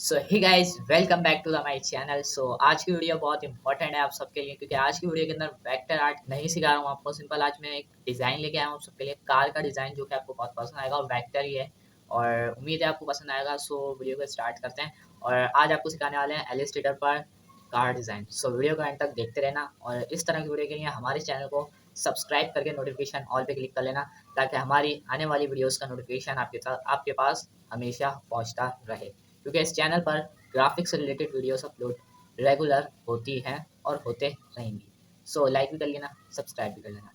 So hey guys, welcome back to the my channel. आज की video बहुत important है आप सबके लिए, क्योंकि आज की वीडियो के अंदर वेक्टर आर्ट नहीं सिखा रहा हूँ आपको। सिंपल आज मैं एक डिज़ाइन लेके आया हूँ सबके लिए, कार का डिज़ाइन, जो कि आपको बहुत पसंद आएगा और वेक्टर ही है और उम्मीद है आपको पसंद आएगा। वीडियो को स्टार्ट करते हैं और आज आपको सिखाने वाले हैं एलिस्ट्रेटर पर कार डिज़ाइन। वीडियो को एंड तक देखते रहना और इस तरह की वीडियो के लिए हमारे चैनल को सब्सक्राइब करके नोटिफिकेशन ऑल पे क्लिक कर लेना, ताकि हमारी आने वाली वीडियोस का नोटिफिकेशन आपके पास हमेशा पहुंचता रहे, क्योंकि इस चैनल पर ग्राफिक्स से रिलेटेड वीडियोस अपलोड रेगुलर होती हैं और होते रहेंगी। लाइक भी कर लेना, सब्सक्राइब भी कर लेना।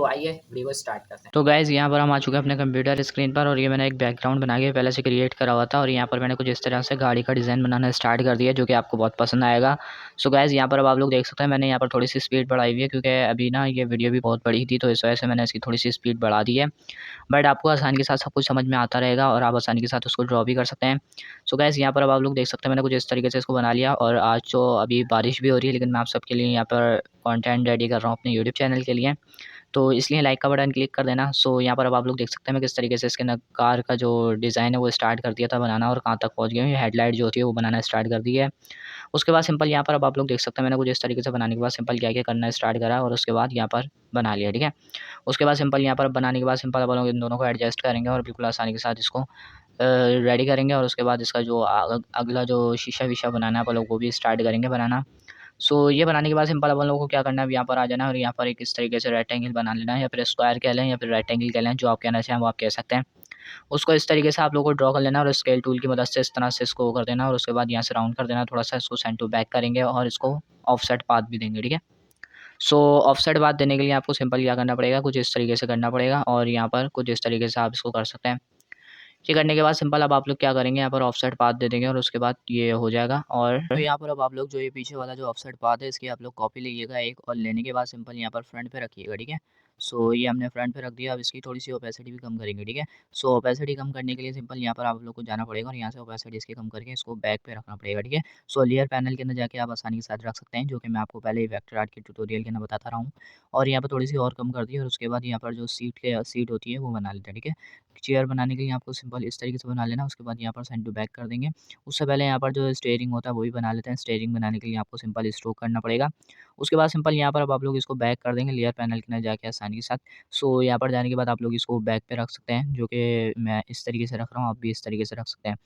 आइए वीडियो को स्टार्ट करते हैं। तो गाइज़ यहाँ पर हम आ चुके हैं अपने कंप्यूटर स्क्रीन पर और ये मैंने एक बैकग्राउंड बना के पहले से क्रिएट करा हुआ था और यहाँ पर मैंने कुछ इस तरह से गाड़ी का डिज़ाइन बनाना स्टार्ट कर दिया, जो कि आपको बहुत पसंद आएगा। सो गाइज़ यहाँ पर अब आप लोग देख सकते हैं मैंने यहाँ पर थोड़ी सी स्पीड बढ़ाई हुई है, क्योंकि अभी ना ये वीडियो भी बहुत बड़ी थी, तो इस वजह से मैंने इसकी थोड़ी सी स्पीड बढ़ा दी है। बट आपको आसानी के साथ सब कुछ समझ में आता रहेगा और आप आसानी के साथ उसको ड्रॉ भी कर सकते हैं। सो गाइज़ यहाँ पर अब आप लोग देख सकते हैं मैंने कुछ इस तरीके से इसको बना लिया। और आज तो अभी बारिश भी हो रही है, लेकिन मैं आप सबके लिए यहाँ पर कंटेंट रेडी कर रहा हूँ अपने यूट्यूब चैनल के लिए, तो इसलिए लाइक का बटन क्लिक कर देना। यहाँ पर अब आप लोग देख सकते हैं मैं किस तरीके से इसके ना कार का जो डिज़ाइन है वो स्टार्ट कर दिया था बनाना और कहाँ तक पहुँच गया हूँ। हेडलाइट जो होती है वो बनाना स्टार्ट कर दी है। उसके बाद सिंपल यहाँ पर अब आप लोग देख सकते हैं मैंने कुछ इस तरीके से बनाने के बाद सिंपल क्या-क्या करना स्टार्ट करा और उसके बाद यहाँ पर बना लिया, ठीक है। उसके बाद सिंपल यहाँ पर बनाने के बाद सिंपल अब हम लोग इन दोनों को एडजस्ट करेंगे और बिल्कुल आसानी के साथ इसको रेडी करेंगे और उसके बाद इसका जो अगला जो शीशा-वीशा बनाना है, अपन लोग वो भी स्टार्ट करेंगे बनाना। ये बनाने के बाद सिंपल अपन लोगों को क्या करना है, अब यहाँ पर आ जाना है और यहाँ पर एक इस तरीके से रेक्टेंगल बना लेना है, या फिर स्क्वायर कह लें या फिर रेक्टेंगल कह लें, जो आप कहना चाहें वो आप कह सकते हैं। उसको इस तरीके से आप लोगों को ड्रॉ कर लेना है और स्केल टूल की मदद से इस तरह से इसको वो कर देना और उसके बाद यहाँ से राउंड कर देना थोड़ा-सा, इसको सेंटर टू बैक करेंगे और इसको ऑफसेट पाथ भी देंगे, ठीक है। ऑफसेट पाथ देने के लिए आपको सिंपल क्या करना पड़ेगा, कुछ इस तरीके से करना पड़ेगा और यहाँ पर कुछ इस तरीके से आप इसको कर सकते हैं। ये करने के बाद सिंपल अब आप लोग क्या करेंगे, यहाँ पर ऑफसेट पाथ दे देंगे और उसके बाद ये हो जाएगा। और तो यहाँ पर अब आप लोग जो ये पीछे वाला जो ऑफसेट पाथ है, इसकी आप लोग कॉपी लीजिएगा एक, और लेने के बाद सिंपल यहाँ पर फ्रंट पे रखिएगा, ठीक है। ये हमने फ्रंट पे रख दिया। अब इसकी थोड़ी सी ओपेसिटी भी कम करेंगे, ठीक है। ओपेसिटी कम करने के लिए सिंपल यहाँ पर आप लोग को जाना पड़ेगा और यहाँ से ओपेसिटी इसकी कम करके इसको बैक पे रखना पड़ेगा, ठीक है। लेयर पैनल के अंदर जाके आप आसानी के साथ रख सकते हैं, जो कि मैं आपको पहले ही वेक्टर आर्ट के ट्यूटोरियल के अंदर बताता रहा हूँ। और यहाँ पर थोड़ी सी और कम कर दी और उसके बाद यहाँ पर जो सीट होती है वो बना लेते हैं, ठीक है। चेयर बनाने के लिए आपको सिंपल इस तरीके से बना लेना। उसके बाद यहाँ पर सेंड टू बैक कर देंगे। उससे पहले यहाँ पर जो स्टीयरिंग होता है वो भी बना लेते हैं। स्टीयरिंग बनाने के लिए आपको सिंपल स्ट्रोक करना पड़ेगा। उसके बाद सिंपल यहाँ पर अब आप लोग इसको बैक कर देंगे लेयर पैनल के अंदर जाके आसानी के साथ। यहाँ पर जाने के बाद आप लोग इसको बैक पे रख सकते हैं, जो कि मैं इस तरीके से रख रहा हूँ, आप भी इस तरीके से रख सकते हैं।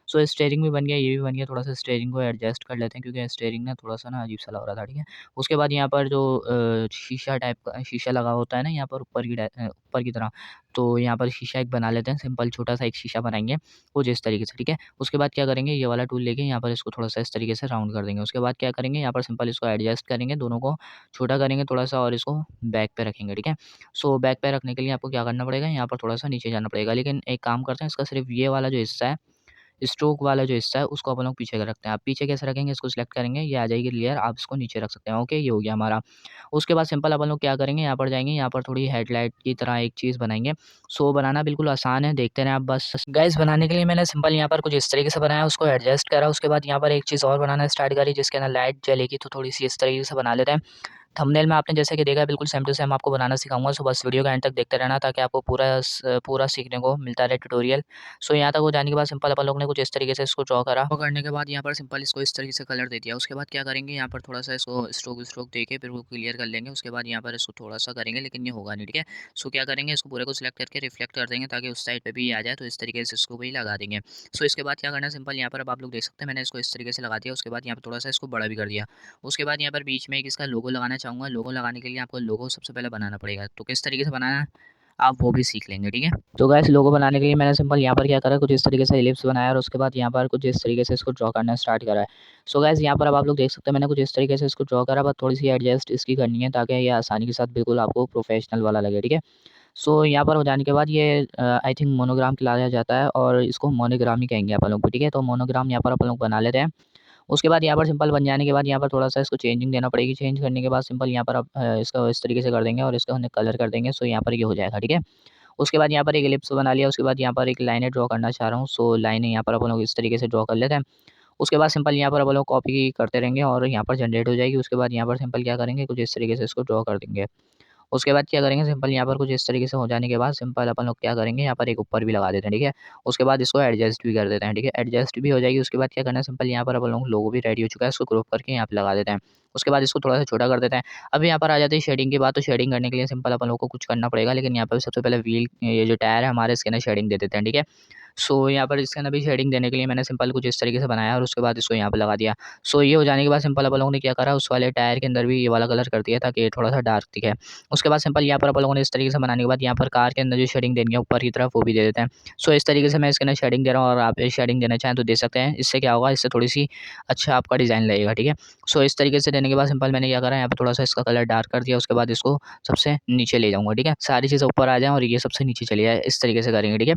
स्टीयरिंग भी बन गया, ये भी बन गया। थोड़ा-सा स्टीयरिंग को एडजस्ट कर लेते हैं, क्योंकि स्टीयरिंग ना थोड़ा-सा ना अजीब-सा लग रहा था, ठीक है। उसके बाद यहाँ पर जो शीशा टाइप का शीशा लगा होता है ना यहाँ पर ऊपर की तरह, तो यहाँ पर शीशा एक बना लेते हैं। सिंपल छोटा-सा एक शीशा बनाएँगे, कुछ इस तरीके से, ठीक है। उसके बाद क्या करेंगे, ये वाला टूल लेके यहाँ पर इसको थोड़ा-सा इस तरीके से राउंड कर देंगे। उसके बाद क्या करेंगे, यहाँ पर सिंपल इसको एडजस्ट करेंगे, दोनों को छोटा करेंगे थोड़ा-सा और इसको बैक पे रखेंगे, ठीक है। बैक पे रखने के लिए आपको क्या करना पड़ेगा, यहाँ पर थोड़ा-सा नीचे जाना पड़ेगा। लेकिन एक काम करते हैं, इसका सिर्फ़ ये वाला जो हिस्सा है, स्ट्रोक वाला जो हिस्सा है, उसको अपन लोग पीछे का रखते हैं। आप पीछे कैसे रखेंगे, इसको सिलेक्ट करेंगे, ये आ जाएगी लेयर, आप इसको नीचे रख सकते हैं। ओके, ये हो गया हमारा। उसके बाद सिंपल अपन लोग क्या करेंगे, यहाँ पर जाएँगे, यहाँ पर थोड़ी हेडलाइट की तरह एक चीज़ बनाएँगे। बनाना बिल्कुल आसान है, देखते रहें आप बस। गाइस, बनाने के लिए मैंने सिंपल यहाँ पर कुछ इस तरीके से बनाया, उसको एडजस्ट करा। उसके बाद यहाँ पर एक चीज़ और बनाना स्टार्ट करी, जिसके अंदर लाइट जलेगी, तो थोड़ी-सी इस तरीके से बना लेते हैं। थंबनेल में आपने जैसे कि देखा है, बिल्कुल सेम टू सेम आपको बनाना सिखाऊँगा। बस वीडियो का एंड तक देखते रहना, ताकि आपको पूरा सीखने को मिलता रहे ट्यूटोरियल। यहाँ तक हो जाने के बाद सिंपल अपन लोग ने कुछ इस तरीके से इसको ड्रॉ करा। ड्रॉ करने के बाद यहाँ पर सिंपल इसको इस तरीके से कलर दे दिया। उसके बाद क्या करेंगे, यहाँ पर थोड़ा-सा इसको स्ट्रोक देके फिर वो क्लियर कर लेंगे। उसके बाद यहाँ पर इसको थोड़ा-सा करेंगे, लेकिन ये होगा नहीं, ठीक है। क्या करेंगे, इसको पूरे को सिलेक्ट करके रिफ्लेक्ट कर देंगे, ताकि उस साइड पे भी आ जाए, तो इस तरीके से इसको भी लगा देंगे। इसके बाद क्या करना है, सिंपल यहाँ पर अब आप लोग देख सकते हैं, मैंने इसको इस तरीके से लगा दिया। उसके बाद यहाँ पर थोड़ा-सा इसको बड़ा भी कर दिया। उसके बाद यहाँ पर बीच में एक इसका लोगो लगाना चाहूँगा। लोगो लगाने के लिए आपको लोगो सबसे पहले बनाना पड़ेगा। तो किस तरीके से बनाना है, आप वो भी सीख लेंगे, ठीक है। तो गाइस, लोगो बनाने के लिए मैंने सिंपल यहाँ पर क्या करा, कुछ इस तरीके से एलिप्स बनाया और उसके बाद यहाँ पर कुछ इस तरीके से इसको ड्रॉ करना स्टार्ट करा है। गाइस, यहाँ पर अब आप लोग देख सकते हैं मैंने कुछ इस तरीके से इसको ड्रॉ करा, बस थोड़ी-सी एडजस्ट इसकी करनी है, ताकि ये आसानी के साथ बिल्कुल आपको प्रोफेशनल वाला लगे, ठीक है। यहाँ पर हो जाने के बाद ये आई थिंक मोनोग्राम खिलाया जाता है और इसको मोनोग्राम ही कहेंगे अपन लोग, ठीक है। तो मोनोग्राम यहाँ पर अपन लोग बना लेते हैं। उसके बाद यहाँ पर सिंपल बन जाने के बाद यहाँ पर थोड़ा-सा इसको चेंजिंग देना पड़ेगी। चेंज करने के बाद सिंपल यहाँ पर आप इसको इस तरीके से कर देंगे और इसका हमने कलर कर देंगे। यहाँ पर ये हो जाएगा, ठीक है। उसके बाद यहाँ पर एक एलिप्स बना लिया। उसके बाद यहाँ पर एक लाइनें ड्रॉ करना चाह रहा हूँ। लाइनें यहाँ पर अपन लोग इस तरीके से ड्रॉ कर लेते हैं। उसके बाद सिंपल यहाँ पर अपन लोग कॉपी करते रहेंगे और यहाँ पर जनरेट हो जाएगी। उसके बाद यहाँ पर सिंपल क्या करेंगे, कुछ इस तरीके से इसको ड्रॉ कर देंगे। उसके बाद क्या करेंगे, सिंपल यहाँ पर कुछ इस तरीके से हो जाने के बाद सिंपल अपन लोग क्या करेंगे, यहाँ पर एक ऊपर भी लगा देते हैं, ठीक है। उसके बाद इसको एडजस्ट भी कर देते हैं, ठीक है। एडजस्ट भी हो जाएगी, उसके बाद क्या करना है, सिंपल यहाँ पर अपन लोग लोगो भी रेडी हो चुका है, इसको क्रॉप करके यहाँ पे लगा देते हैं। उसके बाद इसको थोड़ा सा छोटा कर देते हैं। अब यहाँ पर आ जाती है शेडिंग की बात, तो शेडिंग करने के लिए सिंपल अपन लोग को कुछ करना पड़ेगा, लेकिन यहाँ पर सबसे पहले व्हील, ये जो टायर है हमारे, इसके अंदर शेडिंग दे देते हैं, ठीक है। सो यहाँ पर इसके अंदर भी शेडिंग देने के लिए मैंने सिंपल कुछ इस तरीके से बनाया और उसके बाद इसको यहाँ पे लगा दिया। सो ये हो जाने के बाद सिंपल अपन लोगों ने क्या करा, उस वाले टायर के अंदर भी ये वाला कलर कर दिया ताकि ये थोड़ा सा डार्क दिखे। उसके बाद सिंपल यहाँ पर अपन लोगों ने इस तरीके से बनाने के बाद यहाँ पर कार के अंदर जो शेडिंग देनी है ऊपर की तरफ, वो भी दे देते हैं। सो इस तरीके से मैं इसके अंदर शेडिंग दे रहा हूँ और आप शेडिंग देना चाहें तो दे सकते हैं। इससे क्या होगा, इससे थोड़ी सी अच्छा आपका डिज़ाइन लगेगा, ठीक है। सो इस तरीके से देने के बाद सिंपल मैंने क्या करा, यहाँ पर थोड़ा सा इसका कलर डार्क कर दिया। उसके बाद इसको सबसे नीचे ले जाऊँगा, ठीक है। सारी चीज़ें ऊपर आ जाएँ और ये सबसे नीचे चली जाए, इस तरीके से करेंगे, ठीक है।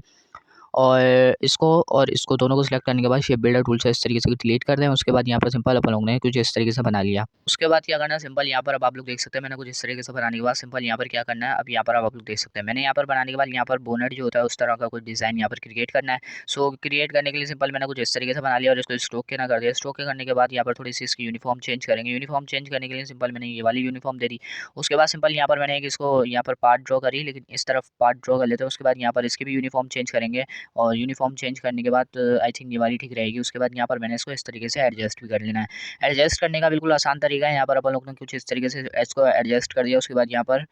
और इसको दोनों को सिलेक्ट करने के बाद शेप बिल्डर टूल से इस तरीके से डिलीट कर दें। उसके बाद यहाँ पर सिंपल अपन लोगों ने कुछ इस तरीके से बना लिया। उसके बाद क्या करना है, सिंपल यहाँ पर अब आप लोग देख सकते हैं मैंने कुछ इस तरीके से बनाने के बाद सिंपल यहाँ पर क्या करना है, अब यहाँ पर अब आप लोग देख सकते हैं मैंने यहाँ पर बनाने के बाद यहाँ पर बोनेट जो होता है उस तरह का कुछ डिज़ाइन यहाँ पर क्रिएट करना है। सो क्रिएट करने के लिए सिंपल मैंने कुछ इस तरीके से बना लिया और इसको स्ट्रोक के ना कर दिया। स्ट्रोक के करने के बाद यहाँ पर थोड़ी सी इसकी यूनिफॉर्म चेंज करेंगे। यूनिफॉर्म चेंज करने के लिए सिंपल मैंने ये वाली यूनिफॉर्म दे दी। उसके बाद सिंपल यहाँ पर मैंने एक इसको यहाँ पर पार्ट ड्रॉ करी, लेकिन इस तरफ पार्ट ड्रॉ कर लेते हैं। उसके बाद यहाँ पर इसकी भी यूनिफॉर्म चेंज करेंगे और यूनिफॉर्म चेंज करने के बाद आई थिंक ये वाली ठीक रहेगी। उसके बाद यहाँ पर मैंने इसको इस तरीके से एडजस्ट भी कर लेना है। एडजस्ट करने का बिल्कुल आसान तरीका है, यहाँ पर अपन लोग ने कुछ इस तरीके से इसको एडजस्ट कर दिया। उसके बाद यहाँ पर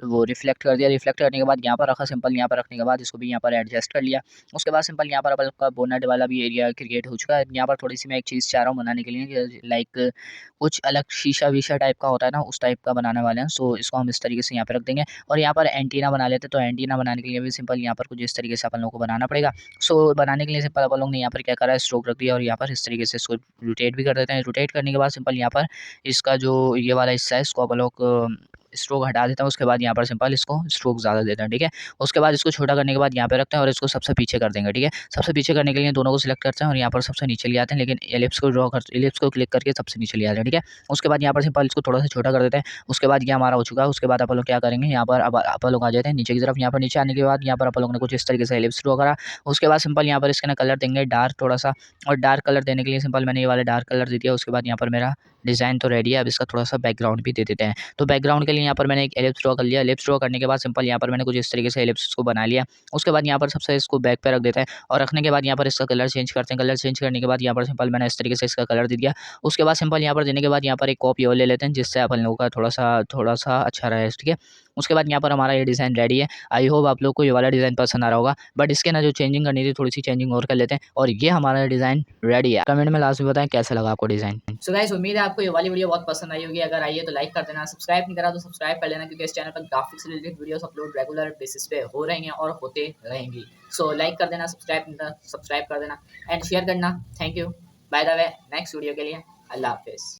वो रिफ्लेक्ट कर दिया। रिफ्लेक्ट करने के बाद यहाँ पर रखा, सिंपल यहाँ पर रखने के बाद इसको भी यहाँ पर एडजस्ट कर लिया। उसके बाद सिंपल यहाँ पर अपन का बोनट वाला भी एरिया क्रिएट हो चुका है। यहाँ पर थोड़ी सी मैं एक चीज़ चाह रहा हूँ बनाने के लिए, लाइक कुछ अलग शीशा वीशा टाइप का होता है ना, उस टाइप का बनाने वाले हैं। सो इसको हम इस तरीके से यहाँ पर रख देंगे और यहाँ पर एंटीना बना लेते हैं। तो एंटीना बनाने के लिए भी सिंपल यहाँ पर कुछ इस तरीके से अपन लोग को बनाना पड़ेगा। सो बनाने के लिए सिंपल अपन लोग ने यहाँ पर क्या करा है, स्ट्रोक रख दिया और यहाँ पर इस तरीके से इसको रोटेट भी कर देते हैं। रोटेट करने के बाद सिंपल यहाँ पर इसका जो ये वाला हिस्सा है इसको अपन लोग स्ट्रोक हटा देता हूँ। उसके बाद यहाँ पर सिंपल इसको स्ट्रोक ज़्यादा देते हैं, ठीक है। उसके बाद इसको छोटा करने के बाद यहाँ पे रखते हैं और इसको सबसे पीछे कर देंगे, ठीक है। सबसे पीछे करने के लिए दोनों को सिलेक्ट करते हैं और यहाँ पर सबसे नीचे ले आते हैं, लेकिन एलिप्स को क्लिक करके सबसे नीचे ले आते हैं, ठीक है। उसके बाद यहाँ पर सिंपल इसको थोड़ा सा छोटा कर देते हैं। उसके बाद ये हमारा हो चुका है। उसके बाद अपन लोग क्या करेंगे, यहाँ पर अब अपन लोग आ जाते हैं नीचे की तरफ। यहाँ पर नीचे आने के बाद यहाँ पर अपन लोग ने कुछ इस तरीके से एलिप्स ड्रॉ करा। उसके बाद सिंपल यहाँ पर इसके ना कलर देंगे डार्क थोड़ा सा, और डार्क कलर देने के लिए सिंपल मैंने ये वाला डार्क कलर दे दिया। उसके बाद यहाँ पर मेरा डिज़ाइन तो रेडी है। अब इसका थोड़ा सा बैकग्राउंड भी दे देते हैं। तो बैकग्राउंड के लिए यहाँ पर मैंने एक एलिप्स ड्रॉ कर लिया। एलिप्स ड्रॉ करने के बाद सिंपल यहाँ पर मैंने कुछ इस तरीके से एलिप्स को बना लिया। उसके बाद यहाँ पर सबसे इसको बैक पे रख देते हैं और रखने के बाद यहाँ पर इसका कलर चेंज करते हैं। कलर चेंज करने के बाद यहाँ पर सिंपल मैंने इस तरीके से इसका कलर दे दिया। उसके बाद सिंपल यहाँ पर देने के बाद यहाँ पर एक कॉपी और ले लेते हैं, जिससे अपन लोगों का थोड़ा सा अच्छा रहे, ठीक है। उसके बाद यहाँ पर हमारा ये डिज़ाइन रेडी है। आई होप आप लोग को ये वाला डिज़ाइन पसंद आ रहा होगा, बट इसके ना जो चेंजिंग करनी थी थोड़ी सी चेंजिंग और कर लेते हैं और ये हमारा डिज़ाइन रेडी है। कमेंट में लास्ट में बताएं कैसा लगा आपको डिज़ाइन। सो गाइस, उम्मीद है आपको ये वाली वीडियो बहुत पसंद आई होगी। अगर आई है तो लाइक कर देना, सब्सक्राइब नहीं करा तो सब्सक्राइब कर लेना, क्योंकि इस चैनल पर ग्राफिक्स से related videos upload regular basis पे हो रही हैं और होते रहेंगी। सो लाइक कर देना, सब्सक्राइब कर देना एंड शेयर करना। Thank you. By the way, next video के लिए अल्लाह हाफिज़।